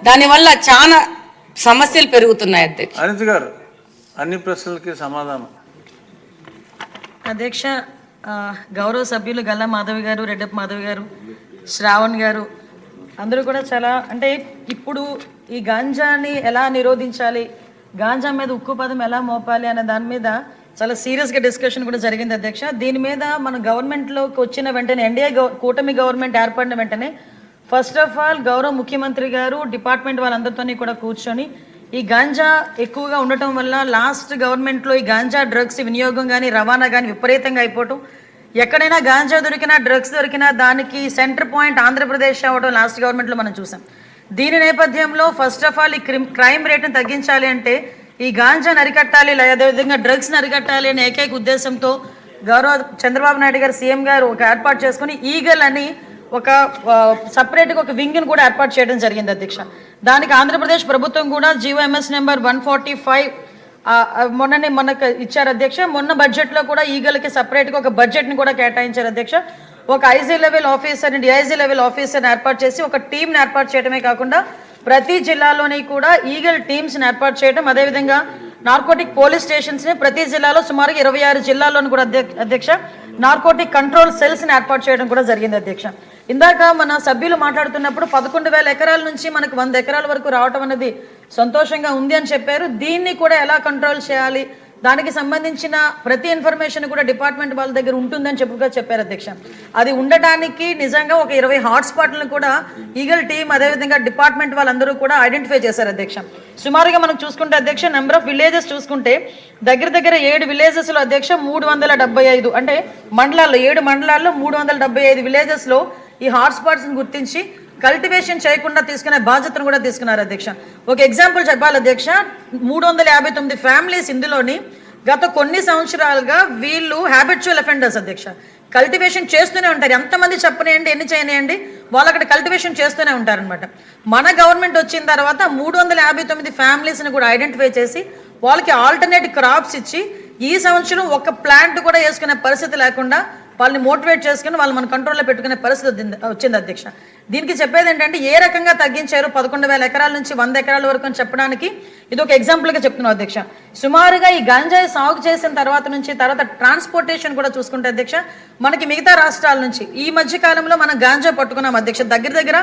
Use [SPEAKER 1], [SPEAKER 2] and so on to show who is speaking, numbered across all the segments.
[SPEAKER 1] దానివల్ల చాలా సమస్యలు పెరుగుతున్నాయి అధ్యక్ష.
[SPEAKER 2] అనిత గారు అన్ని ప్రశ్నలకి సమాధానం.
[SPEAKER 3] అధ్యక్ష, గౌరవ సభ్యులు గల్లా మాధవి గారు, రెడ్డప్ప మాధవి గారు, శ్రావణ్ గారు అందరూ కూడా చాలా అంటే ఇప్పుడు ఈ గాంజాని ఎలా నిరోధించాలి, గాంజా మీద ఉక్కుపదం ఎలా మోపాలి అనే దాని మీద చాలా సీరియస్గా డిస్కషన్ కూడా జరిగింది అధ్యక్ష. దీని మీద మన గవర్నమెంట్లోకి వచ్చిన వెంటనే ఎన్డీఏ కూటమి గవర్నమెంట్ ఏర్పడిన వెంటనే ఫస్ట్ ఆఫ్ ఆల్ గౌరవ ముఖ్యమంత్రి గారు డిపార్ట్మెంట్ వాళ్ళందరితో కూడా కూర్చొని ఈ గాంజా ఎక్కువగా ఉండటం వల్ల లాస్ట్ గవర్నమెంట్లో ఈ గాంజా డ్రగ్స్ వినియోగం కానీ రవాణా కానీ విపరీతంగా అయిపోవటం, ఎక్కడైనా గాంజా దొరికినా డ్రగ్స్ దొరికినా దానికి సెంటర్ పాయింట్ ఆంధ్రప్రదేశ్ అవ్వడం లాస్ట్ గవర్నమెంట్లో మనం చూసాం. దీని నేపథ్యంలో ఫస్ట్ ఆఫ్ ఆల్ ఈ క్రైమ్ రేట్ని తగ్గించాలి అంటే ఈ గాంజాని అరికట్టాలి, అదేవిధంగా డ్రగ్స్ని అరికట్టాలి అనే ఏకైక ఉద్దేశంతో గౌరవ చంద్రబాబు నాయుడు గారు సీఎం గారు ఒక ఏర్పాటు చేసుకుని ఈగల్ అని ఒక సపరేట్గా ఒక వింగ్ని కూడా ఏర్పాటు చేయడం జరిగింది అధ్యక్ష. దానికి ఆంధ్రప్రదేశ్ ప్రభుత్వం కూడా జీవోఎంఎస్ నెంబర్ 145 మొన్ననే మనకు ఇచ్చారు అధ్యక్ష. మొన్న బడ్జెట్లో కూడా ఈగలకి సపరేట్గా ఒక బడ్జెట్ని కూడా కేటాయించారు అధ్యక్ష. ఒక ఐజీ లెవెల్ ఆఫీసర్ని, డిఐజీ లెవెల్ ఆఫీసర్ని ఏర్పాటు చేసి ఒక టీంని ఏర్పాటు చేయడమే కాకుండా ప్రతి జిల్లాలోని కూడా ఈగల్ టీమ్స్ని ఏర్పాటు చేయడం, అదేవిధంగా నార్కోటిక్ పోలీస్ స్టేషన్స్ని ప్రతి జిల్లాలో సుమారుగా 26 జిల్లాల్లోని కూడా అధ్యక్ష నార్కోటిక్ కంట్రోల్ సెల్స్ని ఏర్పాటు చేయడం కూడా జరిగింది అధ్యక్ష. ఇందాక మన సభ్యులు మాట్లాడుతున్నప్పుడు 11,000 ఎకరాల నుంచి మనకు 100 ఎకరాల వరకు రావటం అనేది సంతోషంగా ఉంది అని చెప్పారు. దీన్ని కూడా ఎలా కంట్రోల్ చేయాలి, దానికి సంబంధించిన ప్రతి ఇన్ఫర్మేషన్ కూడా డిపార్ట్మెంట్ వాళ్ళ దగ్గర ఉంటుందని చెప్పారు అధ్యక్ష. అది ఉండటానికి నిజంగా ఒక 20 హాట్స్పాట్లను కూడా ఈగల్ టీం అదేవిధంగా డిపార్ట్మెంట్ వాళ్ళందరూ కూడా ఐడెంటిఫై చేశారు అధ్యక్ష. సుమారుగా మనం చూసుకుంటే అధ్యక్ష నెంబర్ ఆఫ్ విలేజెస్ చూసుకుంటే దగ్గర 7 విలేజెస్లో అధ్యక్ష 375 అంటే మండలాల్లో 7 మండలాల్లో 375 విలేజెస్లో ఈ హాట్స్పాట్స్ని గుర్తించి కల్టివేషన్ చేయకుండా తీసుకునే బాధ్యతను కూడా తీసుకున్నారు అధ్యక్ష. ఒక ఎగ్జాంపుల్ చెప్పాలి అధ్యక్ష, 359 ఫ్యామిలీస్ ఇందులోని గత కొన్ని సంవత్సరాలుగా వీళ్ళు హ్యాబిచువల్ అఫెండర్స్ అధ్యక్ష. కల్టివేషన్ చేస్తూనే ఉంటారు, ఎంతమంది చెప్పనేయండి ఎన్ని చేయనేయండి వాళ్ళు అక్కడ కల్టివేషన్ చేస్తూనే ఉంటారనమాట. మన గవర్నమెంట్ వచ్చిన తర్వాత 359 ఫ్యామిలీస్ని కూడా ఐడెంటిఫై చేసి వాళ్ళకి ఆల్టర్నేట్ క్రాప్స్ ఇచ్చి ఈ సంవత్సరం ఒక ప్లాంట్ కూడా వేసుకునే పరిస్థితి లేకుండా వాళ్ళని మోటివేట్ చేసుకుని వాళ్ళు మన కంట్రోల్లో పెట్టుకునే పరిస్థితి వచ్చింది అధ్యక్ష. దీనికి చెప్పేది ఏంటంటే ఏ రకంగా తగ్గించారు 11,000 ఎకరాల నుంచి 100 ఎకరాల వరకు అని చెప్పడానికి ఇది ఒక ఎగ్జాంపుల్గా చెప్తున్నాం అధ్యక్ష. సుమారుగా ఈ గంజాయి సాగు చేసిన తర్వాత ట్రాన్స్పోర్టేషన్ కూడా చూసుకుంటే అధ్యక్ష మనకి మిగతా రాష్ట్రాల నుంచి ఈ మధ్య కాలంలో మనం గాంజా పట్టుకున్నాం అధ్యక్ష. దగ్గర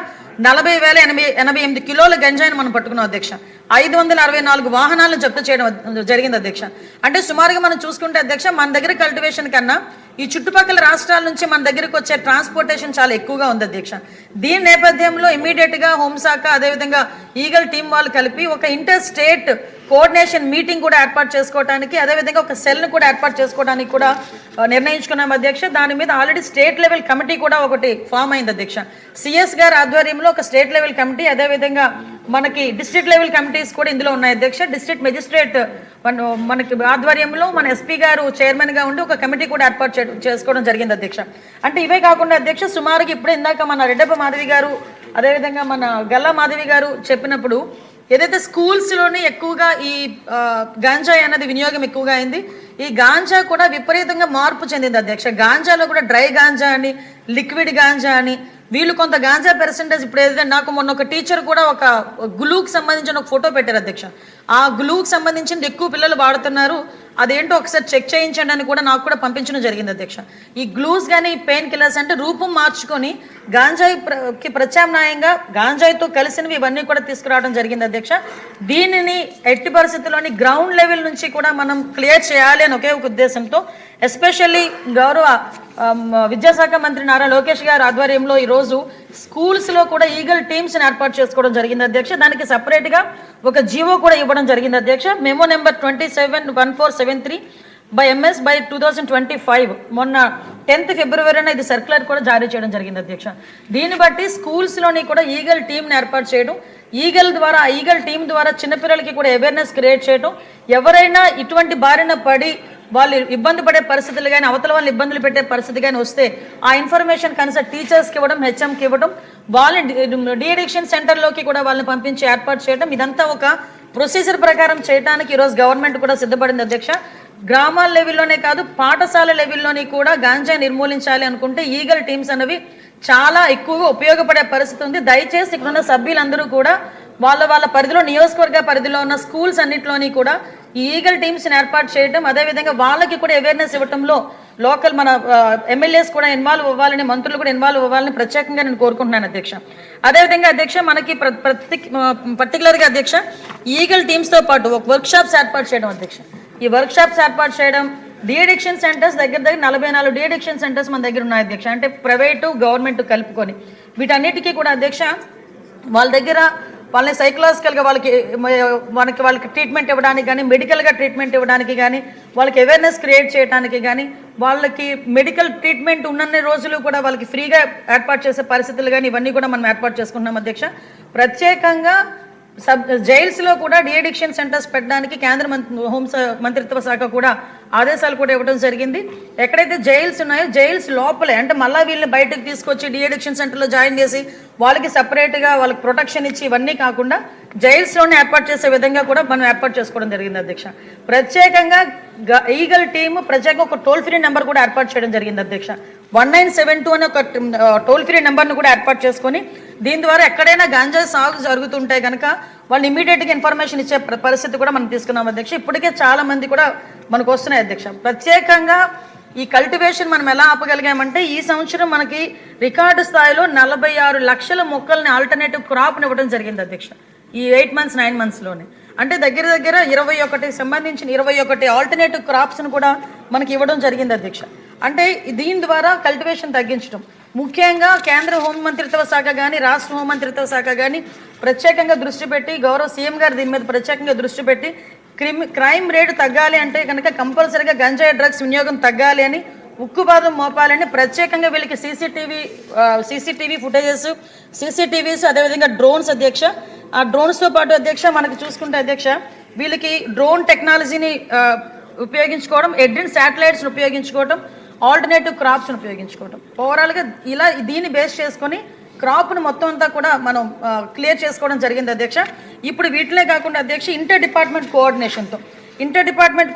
[SPEAKER 3] 40,088 కిలోల గంజాయిని మనం పట్టుకున్నాం అధ్యక్ష. 564 వాహనాలను జప్తు చేయడం జరిగింది అధ్యక్ష. అంటే సుమారుగా మనం చూసుకుంటే అధ్యక్ష మన దగ్గర కల్టివేషన్ కన్నా ఈ చుట్టుపక్కల రాష్ట్రాల నుంచి మన దగ్గరకు వచ్చే ట్రాన్స్పోర్టేషన్ చాలా ఎక్కువగా ఉంది అధ్యక్ష. దీని నేపథ్యంలో ఇమీడియట్గా హోంశాఖ అదేవిధంగా ఈగల్ టీం వాళ్ళు కలిపి ఒక ఇంటర్ స్టేట్ కోఆర్డినేషన్ మీటింగ్ కూడా ఏర్పాటు చేసుకోవడానికి అదేవిధంగా ఒక సెల్ను కూడా ఏర్పాటు చేసుకోవడానికి కూడా నిర్ణయించుకున్నాం అధ్యక్ష. దాని మీద ఆల్రెడీ స్టేట్ లెవెల్ కమిటీ కూడా ఒకటి ఫామ్ అయింది అధ్యక్ష. సిఎస్ గారి ఆధ్వర్యంలో ఒక స్టేట్ లెవెల్ కమిటీ అదేవిధంగా మనకి డిస్ట్రిక్ట్ లెవెల్ కమిటీస్ కూడా ఇందులో ఉన్నాయి అధ్యక్ష. డిస్ట్రిక్ట్ మెజిస్ట్రేట్ మనకి ఆధ్వర్యంలో మన ఎస్పీ గారు చైర్మన్గా ఉండి ఒక కమిటీ కూడా ఏర్పాటు చేసుకోవడం జరిగింది అధ్యక్ష. అంటే ఇవే కాకుండా అధ్యక్ష సుమారుగా ఇప్పుడు ఇందాక మన రెడ్డప్ప మాధవి గారు అదేవిధంగా మన గల్లా మాధవి గారు చెప్పినప్పుడు ఏదైతే స్కూల్స్లోని ఎక్కువగా ఈ గాంజాయి అన్నది వినియోగం ఎక్కువగా అయింది, ఈ గాంజా కూడా విపరీతంగా మార్పు చెందింది అధ్యక్ష. గాంజాలో కూడా డ్రై గాంజా అని లిక్విడ్ గాంజా అని వీళ్ళు కొంత గాంజా పర్సెంటేజ్ ఇప్పుడు ఏదైతే నాకు మొన్న ఒక టీచర్ కూడా ఒక గ్లూకి సంబంధించిన ఒక ఫోటో పెట్టారు అధ్యక్ష. ఆ గ్లూకి సంబంధించిన ఎక్కువ పిల్లలు వాడుతున్నారు, అదేంటో ఒకసారి చెక్ చేయించండి అని కూడా నాకు కూడా పంపించడం జరిగింది అధ్యక్ష. ఈ గ్లూస్ కానీ పెయిన్ కిల్లర్స్ అంటే రూపం మార్చుకొని గాంజాయికి ప్రత్యామ్నాయంగా గాంజాయితో కలిసినవి ఇవన్నీ కూడా తీసుకురావడం జరిగింది అధ్యక్ష. దీనిని ఎట్టి పరిస్థితుల్లోని గ్రౌండ్ లెవెల్ నుంచి కూడా మనం క్లియర్ చేయాలి అని ఒకే ఒక ఉద్దేశంతో ఎస్పెషల్లీ గౌరవ విద్యాశాఖ మంత్రి నారా లోకేష్ గారి ఆధ్వర్యంలో ఈరోజు స్కూల్స్లో కూడా ఈగల్ టీమ్స్ని ఏర్పాటు చేసుకోవడం జరిగింది అధ్యక్ష. దానికి సపరేట్గా ఒక జీవో కూడా ఇవ్వడం జరిగింది అధ్యక్ష. మెమో నెంబర్ 271473/MS/2025 మొన్న 10th ఫిబ్రవరిన ఇది సర్క్యులర్ కూడా జారీ చేయడం జరిగింది అధ్యక్ష. దీన్ని బట్టి స్కూల్స్లోని కూడా ఈగల్ టీంని ఏర్పాటు చేయడం, ఈగల్ టీం ద్వారా చిన్నపిల్లలకి కూడా అవేర్నెస్ క్రియేట్ చేయడం, ఎవరైనా ఇటువంటి బారిన పడి వాళ్ళు ఇబ్బంది పడే పరిస్థితులు కానీ అవతల వాళ్ళు ఇబ్బందులు పెట్టే పరిస్థితి కానీ వస్తే ఆ ఇన్ఫర్మేషన్ కనీసం టీచర్స్కి ఇవ్వడం, హెచ్ఎంకి ఇవ్వడం, వాళ్ళని డీఅడిక్షన్ సెంటర్లోకి కూడా వాళ్ళని పంపించి ఏర్పాటు చేయడం, ఇదంతా ఒక ప్రొసీజర్ ప్రకారం చేయడానికి ఈరోజు గవర్నమెంట్ కూడా సిద్ధపడింది అధ్యక్ష. గ్రామాల లెవెల్లోనే కాదు పాఠశాల లెవెల్లోని కూడా గాంజా నిర్మూలించాలి అనుకుంటే ఈగల్ టీమ్స్ అనేవి చాలా ఎక్కువగా ఉపయోగపడే పరిస్థితి ఉంది. దయచేసి ఇక్కడున్న సభ్యులందరూ కూడా వాళ్ళ పరిధిలో నియోజకవర్గ పరిధిలో ఉన్న స్కూల్స్ అన్నింటిలోని కూడా ఈ ఈగల్ టీమ్స్ని ఏర్పాటు చేయడం, అదేవిధంగా వాళ్ళకి కూడా అవేర్నెస్ ఇవ్వడంలో లోకల్ మన ఎమ్మెల్యేస్ కూడా ఇన్వాల్వ్ అవ్వాలని, మంత్రులు కూడా ఇన్వాల్వ్ అవ్వాలని ప్రత్యేకంగా నేను కోరుకుంటున్నాను అధ్యక్ష. అదేవిధంగా అధ్యక్ష, మనకి పర్టికులర్గా అధ్యక్ష ఈగల్ టీమ్స్తో పాటు ఒక వర్క్షాప్స్ ఏర్పాటు చేయడం అధ్యక్ష. ఈ వర్క్షాప్స్ ఏర్పాటు చేయడం, డీఅడిక్షన్ సెంటర్స్ దగ్గర 44 డీఅడిక్షన్ సెంటర్స్ మన దగ్గర ఉన్నాయి అధ్యక్ష. అంటే ప్రైవేటు గవర్నమెంట్ కలుపుకొని వీటన్నిటికీ కూడా అధ్యక్ష వాళ్ళ దగ్గర వాళ్ళని సైకలాజికల్గా వాళ్ళకి ట్రీట్మెంట్ ఇవ్వడానికి కానీ, మెడికల్గా ట్రీట్మెంట్ ఇవ్వడానికి కానీ, వాళ్ళకి అవేర్నెస్ క్రియేట్ చేయడానికి కానీ, వాళ్ళకి మెడికల్ ట్రీట్మెంట్ ఉన్నన్ని రోజులు కూడా వాళ్ళకి ఫ్రీగా ఏర్పాటు చేసే పరిస్థితులు కానీ ఇవన్నీ కూడా మనం ఏర్పాటు చేసుకుంటున్నాం అధ్యక్ష. ప్రత్యేకంగా జైల్స్లో కూడా డీఅడిక్షన్ సెంటర్స్ పెట్టడానికి కేంద్ర మంత్రిత్వ శాఖ కూడా ఆదేశాలు కూడా ఇవ్వడం జరిగింది. ఎక్కడైతే జైల్స్ ఉన్నాయో జైల్స్ లోపలే, అంటే మళ్ళీ వీళ్ళని బయటకు తీసుకొచ్చి డీఅడిక్షన్ సెంటర్లో జాయిన్ చేసి వాళ్ళకి సపరేట్గా వాళ్ళకి ప్రొటెక్షన్ ఇచ్చి ఇవన్నీ కాకుండా జైల్స్లోనే ఏర్పాటు చేసే విధంగా కూడా మనం ఏర్పాటు చేసుకోవడం జరిగింది అధ్యక్ష. ప్రత్యేకంగా ఈగల్ టీమ్ ప్రత్యేకంగా ఒక టోల్ ఫ్రీ నెంబర్ కూడా ఏర్పాటు చేయడం జరిగింది అధ్యక్ష. 1972 అనే ఒక టోల్ ఫ్రీ నెంబర్ను కూడా ఏర్పాటు చేసుకొని దీని ద్వారా ఎక్కడైనా గాంజా సాగు జరుగుతుంటే కనుక వాళ్ళు ఇమీడియట్గా ఇన్ఫర్మేషన్ ఇచ్చే పరిస్థితి కూడా మనం తీసుకున్నాం అధ్యక్ష. ఇప్పటికే చాలా మంది కూడా మనకు వస్తున్నాయి అధ్యక్ష. ప్రత్యేకంగా ఈ కల్టివేషన్ మనం ఎలా ఆపగలిగామంటే ఈ సంవత్సరం మనకి రికార్డు స్థాయిలో 46 లక్షల మొక్కల్ని ఆల్టర్నేటివ్ క్రాప్ని ఇవ్వడం జరిగింది అధ్యక్ష. ఈ 8 months 9 monthsలోనే, అంటే దగ్గర 21 సంబంధించిన 21 ఆల్టర్నేటివ్ క్రాప్స్ను కూడా మనకి ఇవ్వడం జరిగింది అధ్యక్ష. అంటే దీని ద్వారా కల్టివేషన్ తగ్గించడం, ముఖ్యంగా కేంద్ర హోంమంత్రిత్వ శాఖ కానీ, రాష్ట్ర హోంమంత్రిత్వ శాఖ కానీ ప్రత్యేకంగా దృష్టి పెట్టి, గౌరవ సీఎం గారు దీని మీద ప్రత్యేకంగా దృష్టి పెట్టి క్రైమ్ రేటు తగ్గాలి అంటే కనుక కంపల్సరీగా గంజాయి డ్రగ్స్ వినియోగం తగ్గాలి అని, ఉక్కుపాదం మోపాలని ప్రత్యేకంగా వీళ్ళకి సీసీటీవీ ఫుటేజెస్, సీసీటీవీస్, అదేవిధంగా డ్రోన్స్ అధ్యక్ష. ఆ డ్రోన్స్తో పాటు అధ్యక్ష మనకి చూసుకుంటే అధ్యక్ష వీళ్ళకి డ్రోన్ టెక్నాలజీని ఉపయోగించుకోవడం, ఎడ్రిన్ శాటిలైట్స్ని ఉపయోగించుకోవడం, ఆల్టర్నేటివ్ క్రాప్స్ని ఉపయోగించుకోవడం, ఓవరాల్గా ఇలా దీన్ని బేస్ చేసుకొని క్రాప్ను మొత్తం అంతా కూడా మనం క్లియర్ చేసుకోవడం జరిగింది అధ్యక్ష. ఇప్పుడు వీటినే కాకుండా అధ్యక్ష ఇంటర్ డిపార్ట్మెంట్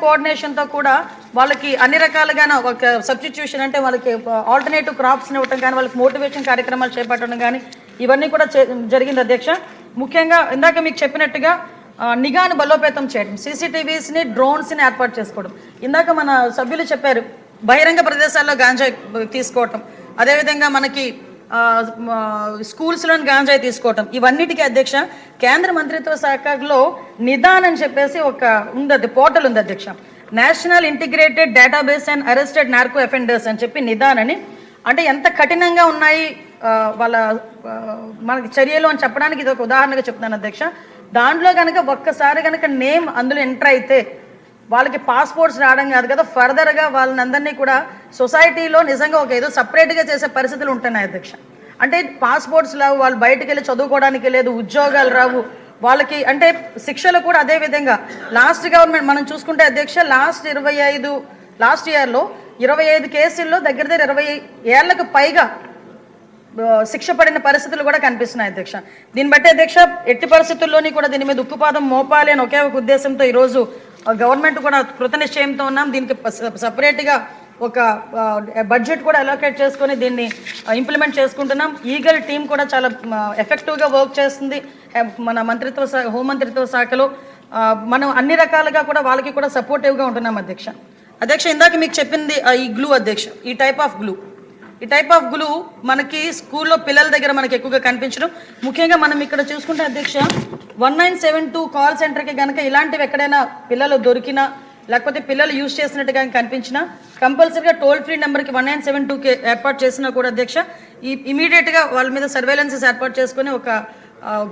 [SPEAKER 3] కోఆర్డినేషన్తో కూడా వాళ్ళకి అన్ని రకాలుగా ఒక సబ్స్టిట్యూషన్, అంటే వాళ్ళకి ఆల్టర్నేటివ్ క్రాప్స్ని ఇవ్వటం కానీ, వాళ్ళకి మోటివేషన్ కార్యక్రమాలు చేపట్టడం కానీ ఇవన్నీ కూడా జరిగింది అధ్యక్ష. ముఖ్యంగా ఇందాక మీకు చెప్పినట్టుగా నిఘాను బలోపేతం చేయడం, సీసీటీవీస్ని, డ్రోన్స్ని ఏర్పాటు చేసుకోవడం. ఇందాక మన సభ్యులు చెప్పారు బహిరంగ ప్రదేశాల్లో గాంజాయి తీసుకోవటం, అదేవిధంగా మనకి స్కూల్స్లోని గాంజాయి తీసుకోవటం, ఇవన్నిటికీ అధ్యక్ష కేంద్ర మంత్రిత్వ శాఖలో నిదాన్ అని చెప్పేసి ఒక ఉంది, పోర్టల్ ఉంది అధ్యక్ష. National integrated database and arrested narco offenders అని చెప్పి నిదాన్ అని, అంటే ఎంత కఠినంగా ఉన్నాయి వాళ్ళ మనకి చర్యలు అని చెప్పడానికి ఇది ఒక ఉదాహరణగా చెప్తున్నాను అధ్యక్ష. దాంట్లో కనుక ఒక్కసారి కనుక నేమ్ అందులో ఎంటర్ అయితే వాళ్ళకి పాస్పోర్ట్స్ రావడం కాదు కదా, ఫర్దర్గా వాళ్ళని అందరినీ కూడా సొసైటీలో నిజంగా ఒక ఏదో సపరేట్గా చేసే పరిస్థితులు ఉంటున్నాయి అధ్యక్ష. అంటే పాస్పోర్ట్స్ రావు, వాళ్ళు బయటకు వెళ్ళి చదువుకోవడానికి లేదు, ఉద్యోగాలు రావు వాళ్ళకి, అంటే శిక్షలు కూడా అదే విధంగా. లాస్ట్ గవర్నమెంట్ మనం చూసుకుంటే అధ్యక్ష లాస్ట్ ఇయర్లో 25 కేసుల్లో దగ్గర 20 ఏళ్లకు పైగా శిక్ష పడిన పరిస్థితులు కూడా కనిపిస్తున్నాయి అధ్యక్ష. దీన్ని బట్టి అధ్యక్ష ఎట్టి పరిస్థితుల్లోని కూడా దీని మీద ఉక్కుపాదం మోపాలి అని ఒకే ఒక ఉద్దేశంతో ఈరోజు గవర్నమెంట్ కూడా కృతనిశ్చయంతో ఉన్నాం. దీనికి సపరేట్గా ఒక బడ్జెట్ కూడా అలోకేట్ చేసుకొని దీన్ని ఇంప్లిమెంట్ చేసుకుంటున్నాం. ఈగల్ టీం కూడా చాలా ఎఫెక్టివ్గా వర్క్ చేస్తుంది మన హోంమంత్రిత్వ శాఖలో. మనం అన్ని రకాలుగా కూడా వాళ్ళకి కూడా సపోర్టివ్గా ఉంటున్నాం అధ్యక్ష. ఇందాక మీకు చెప్పింది ఈ గ్లూ అధ్యక్ష, ఈ టైప్ ఆఫ్ గ్లూ మనకి స్కూల్లో పిల్లల దగ్గర మనకి ఎక్కువగా కనిపించడం. ముఖ్యంగా మనం ఇక్కడ చూసుకుంటే అధ్యక్ష 1972 కాల్ సెంటర్కి కనుక ఇలాంటివి ఎక్కడైనా పిల్లలు దొరికినా, లేకపోతే పిల్లలు యూజ్ చేసినట్టుగా కనిపించినా కంపల్సరీగా టోల్ ఫ్రీ నెంబర్కి 1972కి ఏర్పాటు చేసినా కూడా అధ్యక్ష ఇమీడియట్గా వాళ్ళ మీద సర్వేలెన్సెస్ ఏర్పాటు చేసుకుని ఒక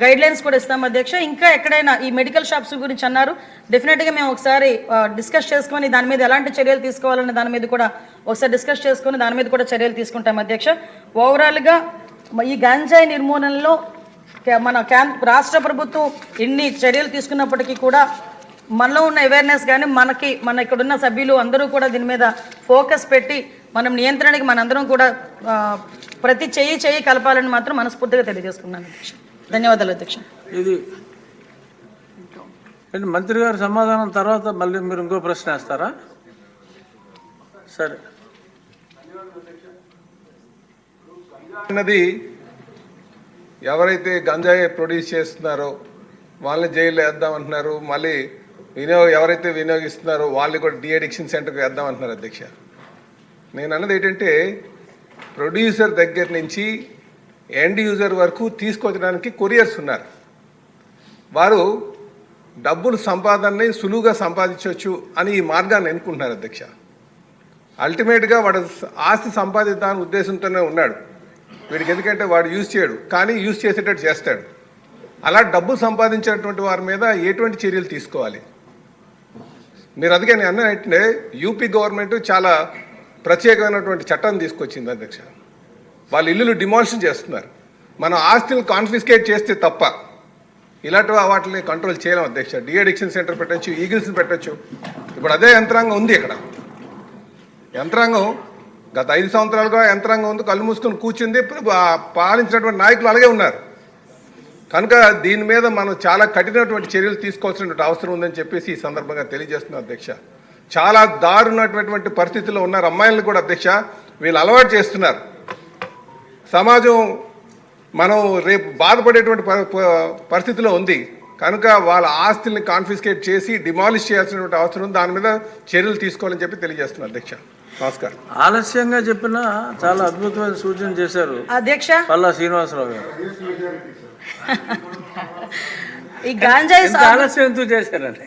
[SPEAKER 3] గైడ్ లైన్స్ కూడా ఇస్తాం అధ్యక్ష. ఇంకా ఎక్కడైనా ఈ మెడికల్ షాప్స్ గురించి అన్నారు, డెఫినెట్గా మేము ఒకసారి డిస్కస్ చేసుకొని దాని మీద ఎలాంటి చర్యలు తీసుకోవాలన్న దాని మీద కూడా ఒకసారి డిస్కస్ చేసుకొని దాని మీద కూడా చర్యలు తీసుకుంటాం అధ్యక్ష. ఓవరాల్గా ఈ గంజాయి నిర్మూలనలో మన రాష్ట్ర ప్రభుత్వం ఎన్ని చర్యలు తీసుకున్నప్పటికీ కూడా మనలో ఉన్న అవేర్నెస్ కానీ మన ఇక్కడున్న సభ్యులు అందరూ కూడా దీని మీద ఫోకస్ పెట్టి మనం నియంత్రణకి మనందరం కూడా ప్రతి చెయ్యి కలపాలని మాత్రం మనస్ఫూర్తిగా తెలియజేసుకున్నాను అధ్యక్ష. ధన్యవాదాలు అధ్యక్ష.
[SPEAKER 2] ఇది మంత్రి గారి సమాధానం తర్వాత మళ్ళీ మీరు ఇంకో ప్రశ్న వేస్తారా? సరే.
[SPEAKER 4] అన్నది ఎవరైతే గంజాయి ప్రొడ్యూస్ చేస్తున్నారో వాళ్ళని జైల్లో వేద్దామంటున్నారు. మళ్ళీ ఎవరైతే వినియోగిస్తున్నారో వాళ్ళు కూడా డీఅడిక్షన్ సెంటర్కి వేద్దామంటున్నారు అధ్యక్ష. నేను అన్నది ఏంటంటే ప్రొడ్యూసర్ దగ్గర నుంచి ఎండ్ యూజర్ వరకు తీసుకొచ్చడానికి కొరియర్స్ ఉన్నారు. వారు డబ్బులు సంపాదనని సులువుగా సంపాదించవచ్చు అని ఈ మార్గాన్ని ఎన్నుకుంటున్నారు అధ్యక్ష. అల్టిమేట్గా వాడు ఆస్తి సంపాదిద్దామనే ఉద్దేశంతోనే ఉన్నాడు. వీడికి ఎందుకంటే వాడు యూజ్ చేయడు, కానీ యూజ్ చేసేటట్టు చేస్తాడు. అలా డబ్బు సంపాదించినటువంటి వారి మీద ఎటువంటి చర్యలు తీసుకోవాలి? మీరు అందుకే నేను అన్నట్టే యూపీ గవర్నమెంట్ చాలా ప్రత్యేకమైనటువంటి చట్టం తీసుకొచ్చింది అధ్యక్ష. వాళ్ళ ఇల్లులు డిమాలిషన్ చేస్తున్నారు. మనం ఆస్తులు కాన్ఫిస్కేట్ చేస్తే తప్ప ఇలాంటి వాటిని కంట్రోల్ చేయలేం అధ్యక్ష. డీఅడిక్షన్ సెంటర్ పెట్టచ్చు, ఈగిల్స్ని పెట్టచ్చు. ఇప్పుడు అదే యంత్రాంగం ఉంది ఇక్కడ. యంత్రాంగం గత 5 సంవత్సరాలుగా యంత్రాంగం ఉంది, కళ్ళు మూసుకొని కూర్చుంది. పాలించినటువంటి నాయకులు అలాగే ఉన్నారు. కనుక దీని మీద మనం చాలా కఠినటువంటి చర్యలు తీసుకోవాల్సినటువంటి అవసరం ఉందని చెప్పేసి ఈ సందర్భంగా తెలియజేస్తున్నాం అధ్యక్ష. చాలా దారుణమైనటువంటి పరిస్థితుల్లో ఉన్నారు అమ్మాయిలను కూడా అధ్యక్ష. వీళ్ళు అలవాటు చేస్తున్నారు. సమాజం మనం రేపు బాధపడేటువంటి పరిస్థితిలో ఉంది. కనుక వాళ్ళ ఆస్తుల్ని కాన్ఫిస్కేట్ చేసి డిమాలిష్ చేయాల్సినటువంటి అవసరం ఉంది. దాని మీద చర్యలు తీసుకోవాలని చెప్పి తెలియజేస్తున్నారు అధ్యక్ష. నమస్కారం.
[SPEAKER 2] ఆలస్యంగా చెప్పినా చాలా అద్భుతమైన సూచన చేశారు
[SPEAKER 3] అధ్యక్ష
[SPEAKER 2] పల్లా శ్రీనివాసరావు గారు.
[SPEAKER 3] ఈ గాంజాయి
[SPEAKER 2] ఆలస్యం ఎందుకు చేశారండి?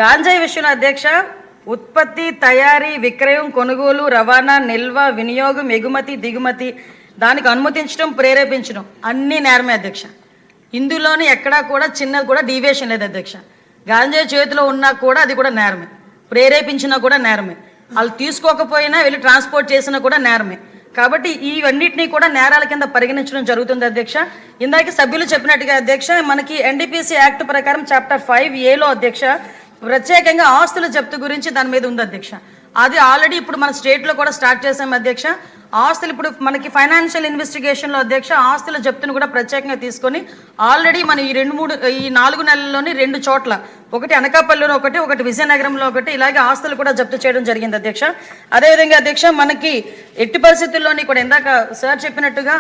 [SPEAKER 3] గాంజాయి విషయంలో అధ్యక్ష, ఉత్పత్తి, తయారీ, విక్రయం, కొనుగోలు, రవాణా, నిల్వ, వినియోగం, ఎగుమతి, దిగుమతి, దానికి అనుమతించడం, ప్రేరేపించడం అన్నీ నేరమే అధ్యక్ష. ఇందులోని ఎక్కడా కూడా చిన్నది కూడా డీవియేషన్ లేదు అధ్యక్ష. గాంజాయి చేతిలో ఉన్నా కూడా అది కూడా నేరమే, ప్రేరేపించినా కూడా నేరమే, వాళ్ళు తీసుకోకపోయినా వెళ్ళి ట్రాన్స్పోర్ట్ చేసినా కూడా నేరమే. కాబట్టి ఇవన్నిటినీ కూడా నేరాల కింద పరిగణించడం జరుగుతుంది అధ్యక్ష. ఇందాక సభ్యులు చెప్పినట్టుగా అధ్యక్ష, మనకి ఎన్డీపీసీ యాక్ట్ ప్రకారం చాప్టర్ 5A అధ్యక్ష ప్రత్యేకంగా ఆస్తుల జప్తు గురించి దాని మీద ఉంది అధ్యక్ష. అది ఆల్రెడీ ఇప్పుడు మన స్టేట్లో కూడా స్టార్ట్ చేసాం అధ్యక్ష. ఆస్తులు ఇప్పుడు మనకి ఫైనాన్షియల్ ఇన్వెస్టిగేషన్లో అధ్యక్ష ఆస్తుల జప్తును కూడా ప్రత్యేకంగా తీసుకొని ఆల్రెడీ మనం ఈ 4 నెలల్లోని 2 చోట్ల, ఒకటి అనకాపల్లిలో ఒకటి విజయనగరంలో ఒకటి, ఇలాగే ఆస్తులు కూడా జప్తు చేయడం జరిగింది అధ్యక్ష. అదేవిధంగా అధ్యక్ష మనకి ఎట్టి పరిస్థితుల్లోని కూడా ఇందాక సార్ చెప్పినట్టుగా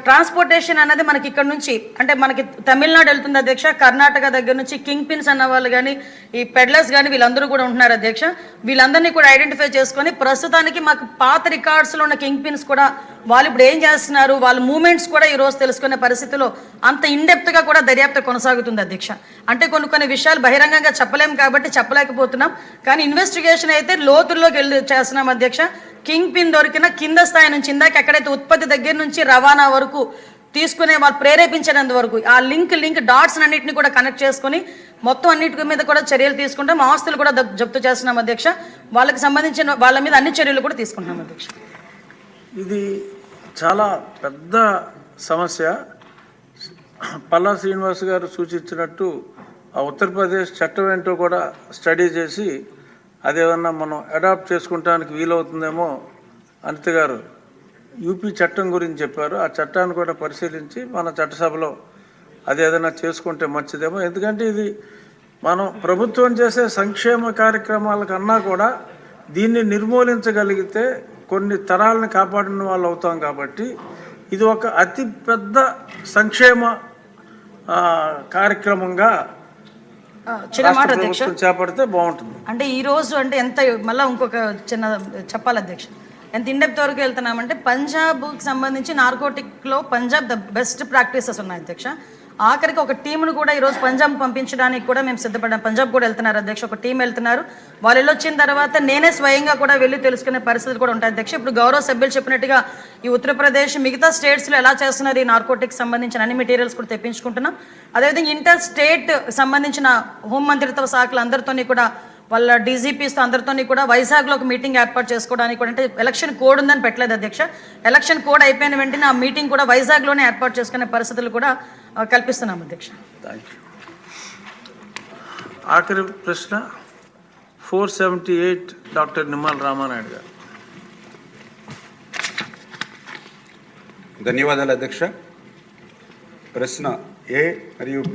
[SPEAKER 3] ట్రాన్స్పోర్టేషన్ అనేది మనకి ఇక్కడ నుంచి అంటే మనకి తమిళనాడు వెళ్తుంది అధ్యక్ష. కర్ణాటక దగ్గర నుంచి కింగ్ పిన్స్ అన్న వాళ్ళు కానీ ఈ పెడ్లర్స్ కానీ వీళ్ళందరూ కూడా ఉంటున్నారు అధ్యక్ష. వీళ్ళందరినీ కూడా ఐడెంటిఫై చేసుకొని ప్రస్తుతానికి మాకు పాత రికార్డ్స్లో ఉన్న కింగ్ పిన్స్ కూడా వాళ్ళు ఇప్పుడు ఏం చేస్తున్నారు, వాళ్ళ మూమెంట్స్ కూడా ఈరోజు తెలుసుకునే పరిస్థితిలో అంత ఇన్డెప్త్గా కూడా దర్యాప్తు కొనసాగుతుంది అధ్యక్ష. అంటే కొన్ని విషయాలు బహిరంగంగా చెప్పలేము కాబట్టి చెప్పలేకపోతున్నాం, కానీ ఇన్వెస్టిగేషన్ అయితే లోతుల్లోకి వెళ్ళి చేస్తున్నాం అధ్యక్ష. కింగ్ పిన్ దొరికిన కింద స్థాయి నుంచి ఇందాక ఎక్కడైతే ఉత్పత్తి దగ్గర నుంచి రవాణా వరకు తీసుకునే వాళ్ళు ప్రేరేపించేంత వరకు ఆ లింక్ డాట్స్ అన్నింటినీ కూడా కనెక్ట్ చేసుకుని మొత్తం అన్నిటి మీద కూడా చర్యలు తీసుకుంటాం. ఆస్తులు కూడా జప్తు చేస్తున్నాం అధ్యక్ష. వాళ్ళకి సంబంధించిన వాళ్ళ మీద అన్ని చర్యలు కూడా తీసుకుంటున్నాం అధ్యక్ష.
[SPEAKER 2] ఇది చాలా పెద్ద సమస్య. పల్లా శ్రీనివాస్ గారు సూచించినట్టు ఆ ఉత్తరప్రదేశ్ చట్టం ఏంటో కూడా స్టడీ చేసి అదేమన్నా మనం అడాప్ట్ చేసుకుంటానికి వీలవుతుందేమో. అనిత గారు యూపీ చట్టం గురించి చెప్పారు. ఆ చట్టాన్ని కూడా పరిశీలించి మన చట్టసభలో అది ఏదైనా చేసుకుంటే మంచిదేమో. ఎందుకంటే ఇది మనం ప్రభుత్వం చేసే సంక్షేమ కార్యక్రమాల కన్నా కూడా దీన్ని నిర్మూలించగలిగితే కొన్ని తరాలను కాపాడిన వాళ్ళు అవుతాం. కాబట్టి ఇది ఒక అతి పెద్ద సంక్షేమ కార్యక్రమంగా
[SPEAKER 3] చిన్న మాట అధ్యక్ష
[SPEAKER 2] చేపడితే బాగుంటుంది.
[SPEAKER 3] అంటే ఈ రోజు అంటే ఎంత మళ్ళీ ఇంకొక చిన్న చెప్పాలి అధ్యక్ష, ఎంత ఇండెప్త్ వరకు వెళ్తున్నామంటే పంజాబ్కి సంబంధించి నార్కోటిక్లో పంజాబ్ ద బెస్ట్ ప్రాక్టీసెస్ ఉన్నాయి అధ్యక్ష. ఆఖరికి ఒక టీంను కూడా ఈరోజు పంజాబ్ పంపించడానికి కూడా మేము సిద్ధపడ్డాం. పంజాబ్ కూడా వెళ్తున్నారు అధ్యక్ష, ఒక టీం వెళ్తున్నారు. వాళ్ళు వెళ్ళొచ్చిన తర్వాత నేనే స్వయంగా కూడా వెళ్ళి తెలుసుకునే పరిస్థితులు కూడా ఉంటాయి అధ్యక్ష. ఇప్పుడు గౌరవ సభ్యులు చెప్పినట్టుగా ఈ ఉత్తరప్రదేశ్ మిగతా స్టేట్స్లో ఎలా చేస్తున్నారు ఈ నార్కోటిక్స్ సంబంధించిన అన్ని మెటీరియల్స్ కూడా తెప్పించుకుంటున్నాం. అదేవిధంగా ఇంటర్ స్టేట్ సంబంధించిన హోంమంత్రిత్వ శాఖలు అందరితోని కూడా వాళ్ళ డీజీపీస్తో అందరితోని కూడా వైజాగ్లో ఒక మీటింగ్ ఏర్పాటు చేసుకోవడానికి కూడా, అంటే ఎలక్షన్ కోడ్ ఉందని పెట్టలేదు అధ్యక్ష. ఎలక్షన్ కోడ్ అయిపోయిన వెంటనే ఆ మీటింగ్ కూడా వైజాగ్లోనే ఏర్పాటు చేసుకునే పరిస్థితులు కూడా కల్పిస్తున్నాం అధ్యక్ష.
[SPEAKER 2] Thank you. ఆఖరి ప్రశ్న 478 డాక్టర్ నిమ్మల రామానాయుడు గారు.
[SPEAKER 5] ధన్యవాదాలు అధ్యక్ష. ప్రశ్న ఏ మరియు బి